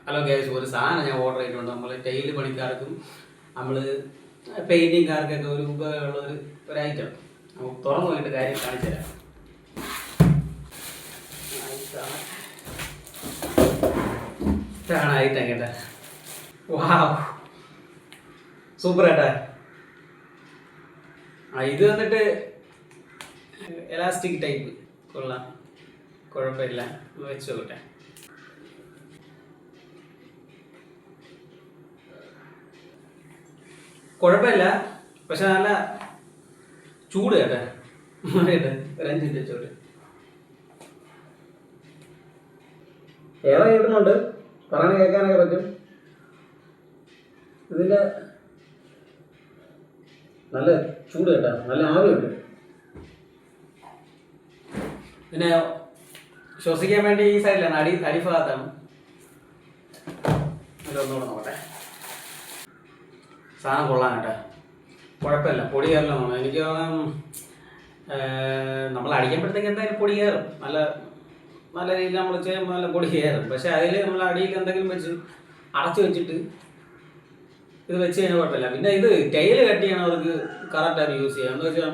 Hello guys, ഒരു സാധനം ഞാൻ ഓർഡർ ചെയ്തിട്ടുണ്ട്. നമ്മൾ ടൈല് പണിക്കാർക്കും നമ്മൾ പെയിൻറ്റിങ്കാർക്കൊക്കെ ഒരു ഉപയോഗമുള്ള ഒരു ഐറ്റം. നമുക്ക് തുറന്നു പോയിട്ട് കാര്യം കാണിച്ചു തരാം. ഇതാണ് ഐറ്റം കേട്ടാ. വാവ്, സൂപ്പർ കേട്ടാ. ഇത് വന്നിട്ട് എലാസ്റ്റിക് ടൈപ്പ് കൊള്ളാം, കുഴപ്പമില്ല. വെച്ച് നോക്കട്ടെ. കുഴപ്പമില്ല, പക്ഷെ നല്ല ചൂട് കേട്ടെ. കേട്ടെ, ഒരു 5 മിനിറ്റ് വെച്ചോട്ടെ. ഏറെ കിട്ടുന്നുണ്ട്, പറഞ്ഞ് കേൾക്കാനൊക്കെ പറ്റും. ഇതിൻ്റെ നല്ല ചൂട് കേട്ടാ, നല്ല ആവിയുണ്ട്. പിന്നെ ശ്വസിക്കാൻ വേണ്ടി ഈ സൈഡിലാണ്, അടിഭാഗത്താണ്. ഒന്നുകൂടെ നോക്കട്ടെ. സാധനം കൊള്ളാൻ കേട്ടോ, കുഴപ്പമില്ല. പൊടി കയറലാണ്. എനിക്ക് നമ്മൾ അടിക്കുമ്പോഴത്തേക്ക് എന്തായാലും പൊടി കയറും. നല്ല രീതിയിൽ നമ്മൾ ചെയ്യുമ്പോൾ നല്ല പൊടി കയറും. പക്ഷേ അതിൽ നമ്മൾ അടിയിൽ എന്തെങ്കിലും വെച്ച് അടച്ചു വെച്ചിട്ട് ഇത് വെച്ച് കഴിഞ്ഞാൽ കുഴപ്പമില്ല. പിന്നെ ഇത് ടൈല് കട്ട് ചെയ്യണവർക്ക് കറക്റ്റായിട്ട് യൂസ് ചെയ്യാം. എന്ന് വെച്ചാൽ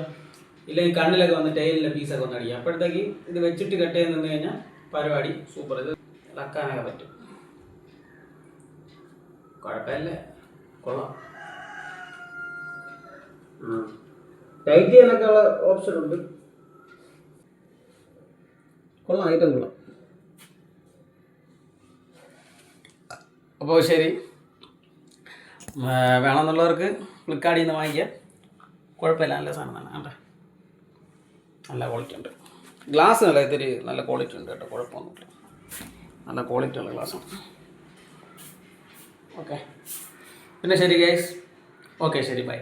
ഇല്ലെങ്കിൽ കണ്ണിലൊക്കെ വന്ന് ടൈലിൻ്റെ പീസൊക്കെ ഒന്ന് അടിക്കാം. അപ്പോഴത്തേക്ക് ഇത് വെച്ചിട്ട് കട്ട് ചെയ്ത് നിന്ന് കഴിഞ്ഞാൽ പരിപാടി സൂപ്പർ. ഇത് ഇളക്കാനൊക്കെ പറ്റും. കുഴപ്പമില്ല, കൊള്ളാം. ടൈറ്റ് ചെയ്യാനൊക്കെ ഉള്ള ഓപ്ഷൻ ഉണ്ട്. കൊള്ളാം, ഐറ്റം കൊള്ളാം. അപ്പോൾ ശരി, വേണമെന്നുള്ളവർക്ക് ഫ്ലിപ്കാർട്ടിൽ നിന്ന് വാങ്ങിക്കാം. കുഴപ്പമില്ല, നല്ല സാധനം തന്നെ കേട്ടോ. നല്ല ക്വാളിറ്റി ഉണ്ട്. ഗ്ലാസ് നല്ല ഇത്തിരി നല്ല ക്വാളിറ്റി ഉണ്ട് കേട്ടോ, കുഴപ്പമൊന്നുമില്ല. നല്ല ക്വാളിറ്റി ഉള്ള ഗ്ലാസ്സാണ്. ഓക്കെ, പിന്നെ ശരി ഗൈസ്. ഓക്കെ, ശരി, ബൈ.